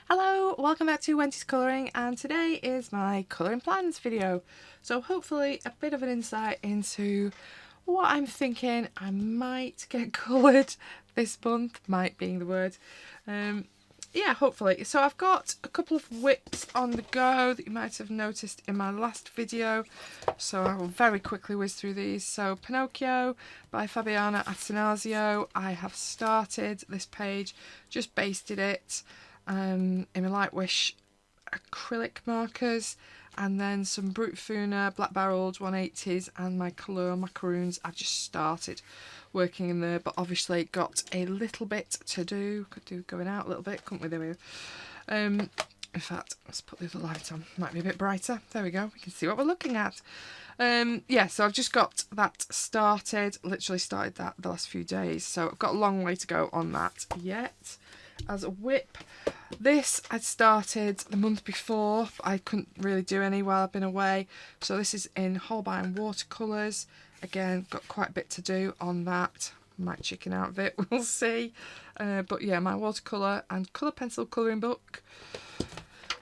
Hello, welcome back to Wendy's Colouring, and today is my colouring plans video. So hopefully a bit of an insight into what I'm thinking I might get coloured this month, might being the word. Yeah, hopefully. So I've got a couple of whips on the go that you might have noticed in my last video. So I will very quickly whiz through these. So Pinocchio by Fabiana Attanasio. I have started this page, just basted it in my Light Wish acrylic markers, and then some Brute Funa black barreled 180s and my Colour macaroons. I've just started working in there, but obviously got a little bit to do. Could do going out a little bit, couldn't we? There we go. In fact, let's put the other light on, might be a bit brighter. There we go, we can see what we're looking at. Yeah, so I've just got that started, literally started that the last few days, so I've got a long way to go on that yet. As a whip, this I'd started the month before, but I couldn't really do any while I've been away. So this is in Holbein watercolours. Again, got quite a bit to do on that. Might chicken out of it, we'll see. But yeah, my watercolour and colour pencil colouring book.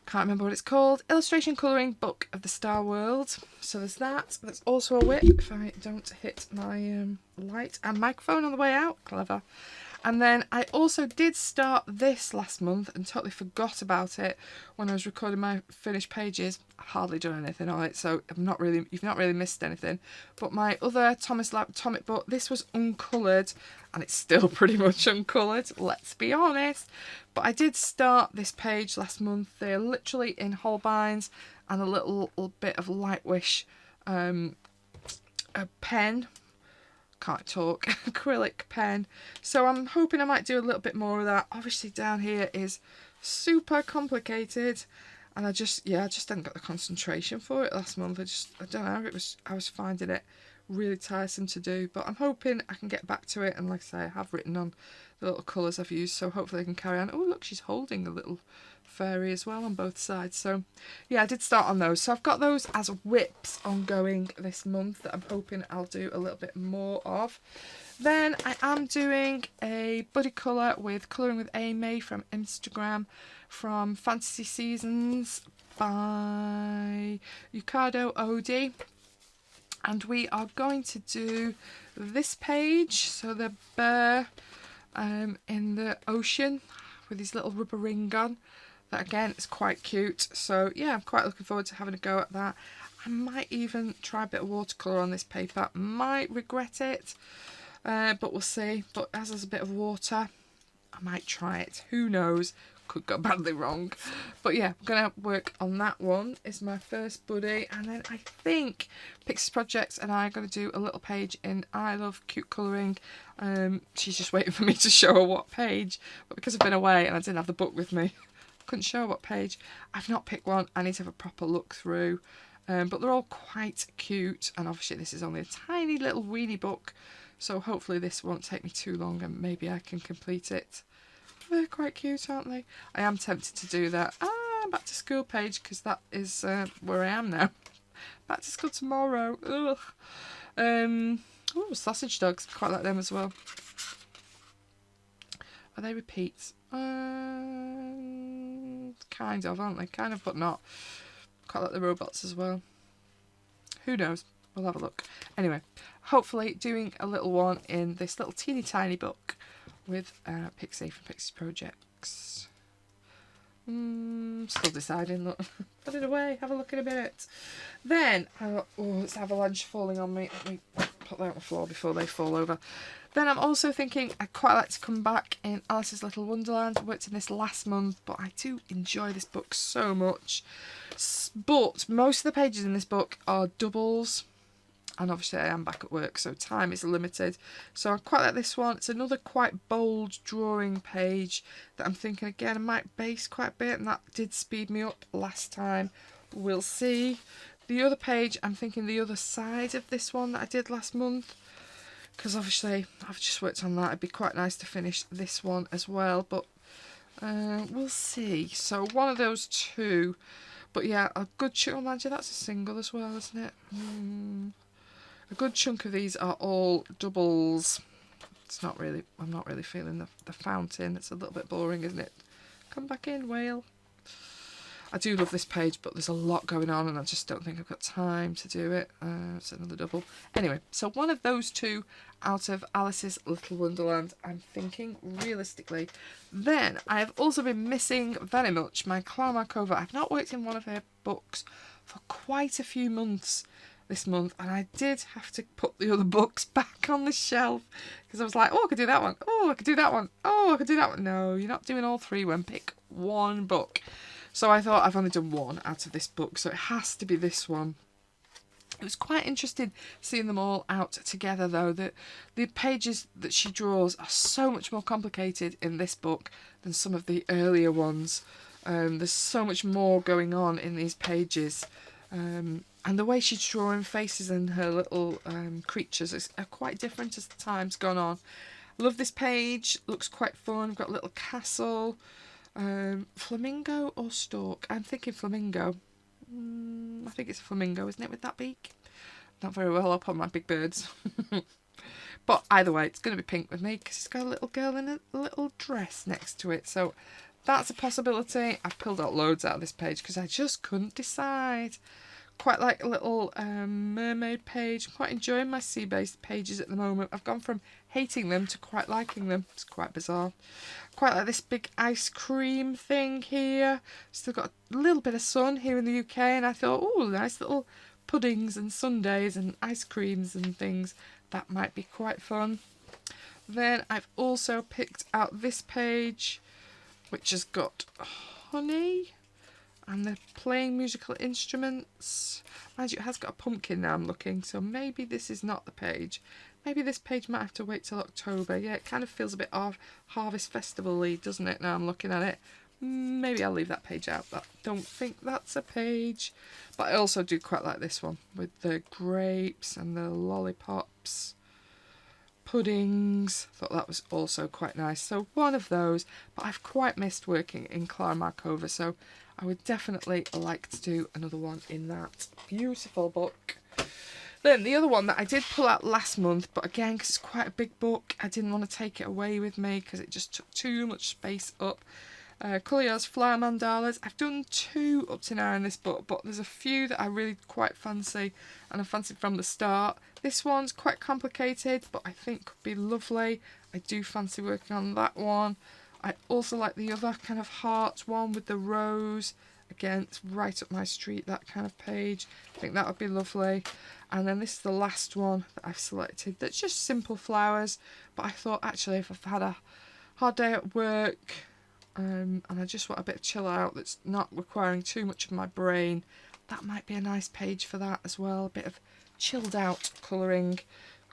Can't remember what it's called. Illustration colouring book of the Star World. So there's that. There's also a whip if I don't hit my light and microphone on the way out. Clever. And then I also did start this last month and totally forgot about it when I was recording my finished pages. I've hardly done anything on it, so you've not really missed anything. But my other Thomas Lab Atomic book, this was uncoloured, and it's still pretty much uncoloured, let's be honest. But I did start this page last month. They're literally in Holbeins and a little bit of Light Wish a pen. Can't talk. Acrylic pen. So I'm hoping I might do a little bit more of that. Obviously down here is super complicated, and I just didn't get the concentration for it last month. I don't know, I was finding it really tiresome to do, but I'm hoping I can get back to it. And like I say, I have written on the little colours I've used, so hopefully I can carry on. Oh look, she's holding a little fairy as well on both sides. So yeah, I did start on those, so I've got those as whips ongoing this month that I'm hoping I'll do a little bit more of. Then I am doing a buddy colour with Colouring with Amy from Instagram, from Fantasy Seasons by Yucado Odie, and we are going to do this page. So the bear in the ocean with his little rubber ring on. That again is quite cute, so yeah, I'm quite looking forward to having a go at that. I might even try a bit of watercolour on this paper, might regret it, but we'll see. But as there's a bit of water, I might try it, who knows, could go badly wrong. But yeah, I'm going to work on that one. It's my first buddy, and then I think Pixie Projects and I are going to do a little page in I Love Cute Colouring. She's just waiting for me to show her what page, but because I've been away and I didn't have the book with me, couldn't show what page. I've not picked one. I need to have a proper look through, but they're all quite cute, and obviously this is only a tiny little weenie book, so hopefully this won't take me too long and maybe I can complete it. They're quite cute, aren't they? I am tempted to do that back to school page, because that is where I am now. Back to school tomorrow. Ugh. Oh, sausage dogs, quite like them as well. Are they repeats? Kind of, aren't they? Kind of, but not. Quite like the robots as well. Who knows? We'll have a look. Anyway, hopefully doing a little one in this little teeny tiny book with Pixie from Pixie Projects. Still deciding. Look, put it away. Have a look in a minute. Then, oh, it's avalanche falling on me. Let me put that on the floor before they fall over. Then I'm also thinking I'd quite like to come back in Alice's Little Wonderland. I worked in this last month, but I do enjoy this book so much. But most of the pages in this book are doubles, and obviously I am back at work, so time is limited. So I quite like this one. It's another quite bold drawing page that I'm thinking, again, I might base quite a bit, and that did speed me up last time. We'll see. The other page, I'm thinking the other side of this one that I did last month, because obviously I've just worked on that. It'd be quite nice to finish this one as well, but we'll see. So one of those two, but yeah, a good chunk. Imagine that's a single as well, isn't it? A good chunk of these are all doubles. It's not really, I'm not really feeling the fountain. It's a little bit boring, isn't it? Come back in, whale. I do love this page, but there's a lot going on and I just don't think I've got time to do it. It's another double. Anyway, so one of those two out of Alice's Little Wonderland, I'm thinking realistically. Then I have also been missing very much my Clara Markova. I've not worked in one of her books for quite a few months this month, and I did have to put the other books back on the shelf because I was like, oh, I could do that one. Oh, I could do that one. Oh, I could do that one. No, you're not doing all three when pick one book. So I thought I've only done one out of this book, so it has to be this one. It was quite interesting seeing them all out together, though. The pages that she draws are so much more complicated in this book than some of the earlier ones. There's so much more going on in these pages. And the way she's drawing faces and her little creatures are quite different as the time's gone on. Love this page. Looks quite fun. We've got a little castle. Flamingo or stork? I'm thinking flamingo. I think it's a flamingo, isn't it, with that beak? Not very well up on my big birds. But either way, it's going to be pink with me because it's got a little girl in a little dress next to it. So that's a possibility. I've pulled out loads out of this page because I just couldn't decide. Quite like a little mermaid page. I'm quite enjoying my sea-based pages at the moment. I've gone from hating them to quite liking them. It's quite bizarre. Quite like this big ice cream thing here. Still got a little bit of sun here in the UK, and I thought, oh, nice little puddings and sundaes and ice creams and things. That might be quite fun. Then I've also picked out this page, which has got honey. And they're playing musical instruments. Mind you, it has got a pumpkin now I'm looking, so maybe this is not the page. Maybe this page might have to wait till October. Yeah, it kind of feels a bit Harvest Festival-y, doesn't it, now I'm looking at it. Maybe I'll leave that page out. I don't think that's a page. But I also do quite like this one, with the grapes and the lollipops. Puddings. Thought that was also quite nice. So one of those, but I've quite missed working in Clara Markova, so I would definitely like to do another one in that beautiful book. Then the other one that I did pull out last month, but again, because it's quite a big book, I didn't want to take it away with me because it just took too much space up. Coleo's Flower Mandalas. I've done 2 up to now in this book, but there's a few that I really quite fancy, and I fancied from the start. This one's quite complicated, but I think could be lovely. I do fancy working on that one. I also like the other kind of heart one with the rose. Again, it's right up my street, that kind of page. I think that would be lovely. And then this is the last one that I've selected. That's just simple flowers, but I thought actually if I've had a hard day at work, and I just want a bit of chill out that's not requiring too much of my brain, that might be a nice page for that as well. A bit of chilled out colouring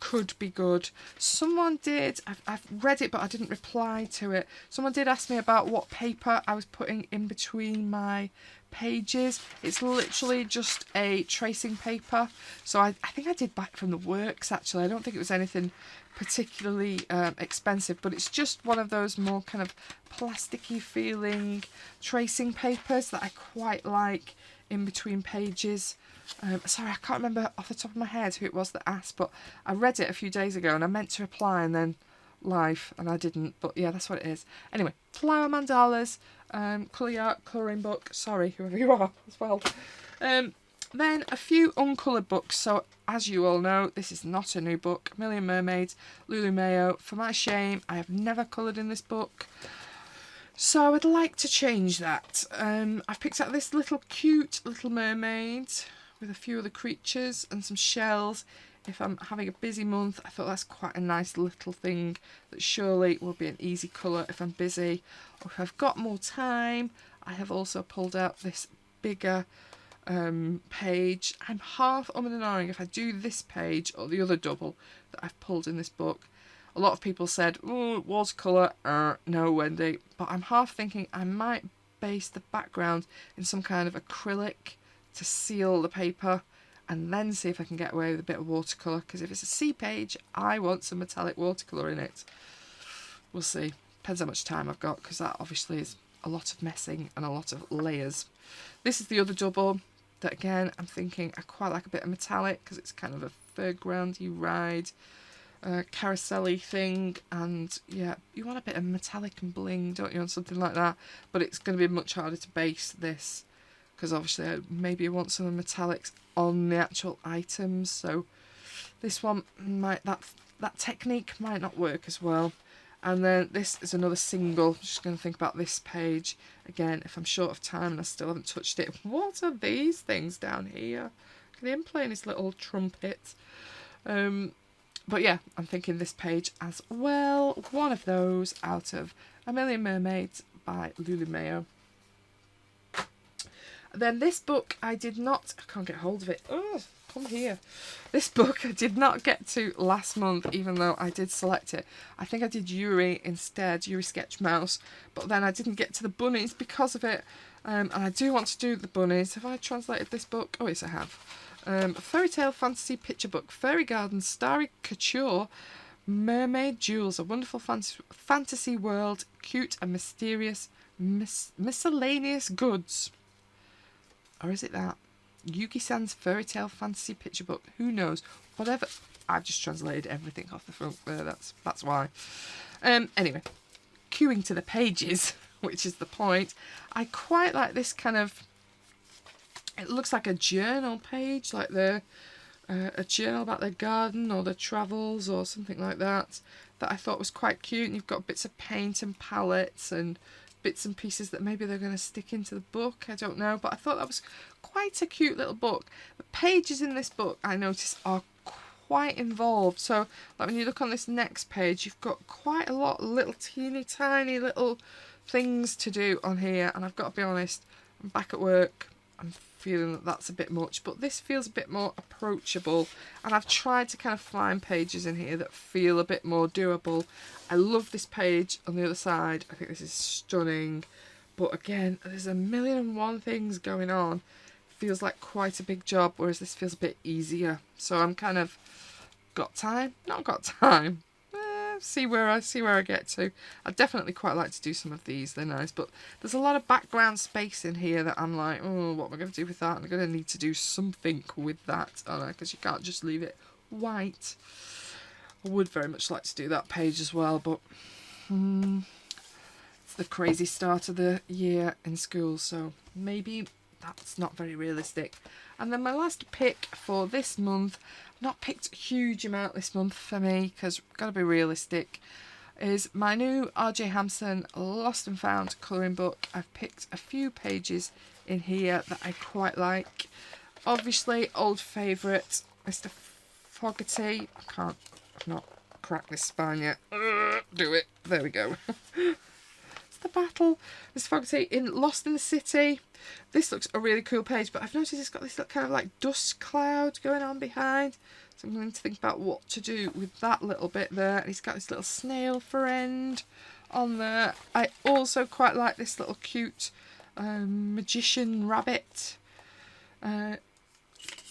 could be good. Someone did, I've read it but I didn't reply to it. Someone did ask me about what paper I was putting in between my pages. It's literally just a tracing paper. So I think I did buy it from the works actually. I don't think it was anything particularly expensive, but it's just one of those more kind of plasticky feeling tracing papers that I quite like in between pages. Sorry, I can't remember off the top of my head who it was that asked, but I read it a few days ago and I meant to reply and then live and I didn't, but yeah, that's what it is. Anyway, Flower Mandalas, colouring book, sorry whoever you are as well. Then a few uncoloured books. So as you all know, this is not a new book. Million Mermaids, Lulu Mayo. For my shame, I have never coloured in this book, so I would like to change that. I've picked out this little cute little mermaid with a few other creatures and some shells. If I'm having a busy month, I thought that's quite a nice little thing that surely will be an easy colour if I'm busy. Or if I've got more time, I have also pulled out this bigger page. I'm half and ahhing if I do this page or the other double that I've pulled in this book. A lot of people said, oh, watercolour, no Wendy, but I'm half thinking I might base the background in some kind of acrylic to seal the paper and then see if I can get away with a bit of watercolour, because if it's a C page I want some metallic watercolour in it. We'll see, depends how much time I've got, because that obviously is a lot of messing and a lot of layers. This is the other double that again I'm thinking I quite like a bit of metallic because it's kind of a fairgroundy ride. carousel-y thing, and yeah, you want a bit of metallic and bling, don't you, on something like that, but it's going to be much harder to base this, because obviously I maybe want some metallics on the actual items, so this one might, that technique might not work as well. And then this is another single. Just going to think about this page again. If I'm short of time and I still haven't touched it, what are these things down here? Look at him playing his little trumpet. But yeah, I'm thinking this page as well. One of those out of A Million Mermaids by Lulu Mayo. Then this book I can't get hold of it. Oh, come here. This book I did not get to last month, even though I did select it. I think I did Yuri instead, Yuri Sketch Mouse, but then I didn't get to the bunnies because of it. And I do want to do the bunnies. Have I translated this book? Oh yes, I have. Fairy Tale Fantasy Picture Book, Fairy Garden, Starry Couture, Mermaid Jewels, a wonderful fantasy world, cute and mysterious miscellaneous goods. Or is it that? Yuki-san's Fairy Tale Fantasy Picture Book. Who knows? Whatever. I've just translated everything off the front there. That's why. Anyway, queuing to the pages, which is the point. I quite like this kind of. It looks like a journal page, like a journal about their garden or their travels or something like that. That I thought was quite cute. And you've got bits of paint and palettes and bits and pieces that maybe they're going to stick into the book, I don't know, but I thought that was quite a cute little book. The pages in this book I noticed are quite involved, so like when you look on this next page, you've got quite a lot of little teeny tiny little things to do on here, and I've got to be honest, I'm back at work, I'm feeling that that's a bit much, but this feels a bit more approachable, and I've tried to kind of find pages in here that feel a bit more doable. I love this page on the other side. I think this is stunning, but again, there's a million and one things going on. Feels like quite a big job, whereas this feels a bit easier, so I'm kind of got time, not got time. See where I get to. I'd definitely quite like to do some of these, they're nice, but there's a lot of background space in here that I'm like, oh, what am I going to do with that? I'm going to need to do something with that, aren't I? Because you can't just leave it white. I would very much like to do that page as well, but it's the crazy start of the year in school, so maybe that's not very realistic. And then my last pick for this month, not picked a huge amount this month for me because I've got to be realistic, is my new R.J. Hampson Lost and Found colouring book. I've picked a few pages in here that I quite like. Obviously, old favourite, Mr. Fogarty. I've not cracked this spine yet. Do it. There we go. It's the battle. Mr. Fogarty in Lost in the City. This looks a really cool page, but I've noticed it's got this little kind of like dust cloud going on behind. So I'm going to think about what to do with that little bit there. And he's got this little snail friend on there. I also quite like this little cute magician rabbit.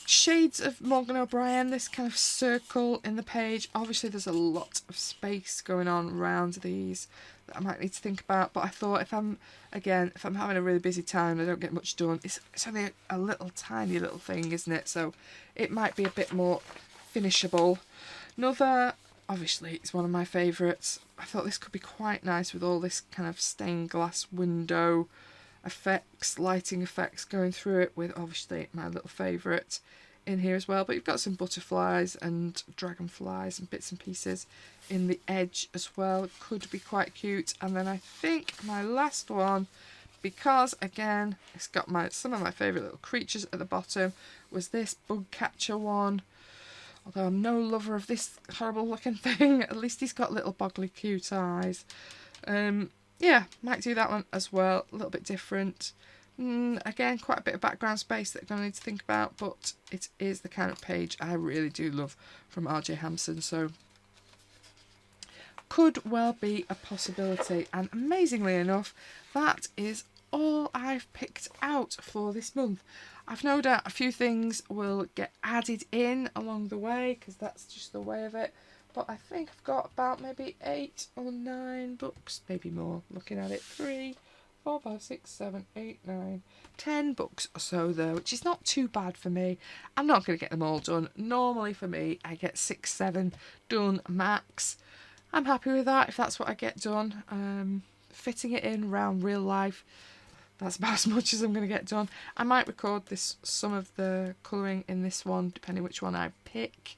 Shades of Morgan O'Brien, this kind of circle in the page. Obviously there's a lot of space going on around these that I might need to think about, but I thought if I'm having a really busy time, I don't get much done. It's only a little tiny little thing, isn't it? So it might be a bit more finishable. Another, obviously it's one of my favourites. I thought this could be quite nice with all this kind of stained glass window effects, lighting effects going through it, with obviously my little favourite in here as well, but you've got some butterflies and dragonflies and bits and pieces in the edge as well. It could be quite cute. And then I think my last one, because again it's got some of my favourite little creatures at the bottom, was this bug catcher one. Although I'm no lover of this horrible looking thing, at least he's got little boggly cute eyes. Yeah, might do that one as well, a little bit different. Again, quite a bit of background space that I'm going to need to think about, but it is the kind of page I really do love from R.J. Hampson, so could well be a possibility. And amazingly enough, that is all I've picked out for this month. I've no doubt a few things will get added in along the way, because that's just the way of it. But I think I've got about maybe 8 or 9 books, maybe more, looking at it, 3, 4, 5, 6, 7, 8, 9, 10 books or so though, which is not too bad for me. I'm not going to get them all done. Normally for me, I get 6, 7 done max. I'm happy with that if that's what I get done. Fitting it in around real life, that's about as much as I'm going to get done. I might record some of the colouring in this one, depending which one I pick.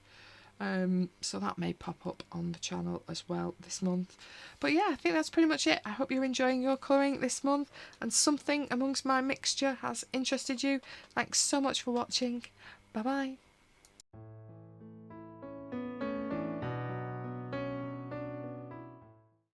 So that may pop up on the channel as well this month. But yeah, I think that's pretty much it. I hope you're enjoying your colouring this month and something amongst my mixture has interested you. Thanks so much for watching. Bye bye.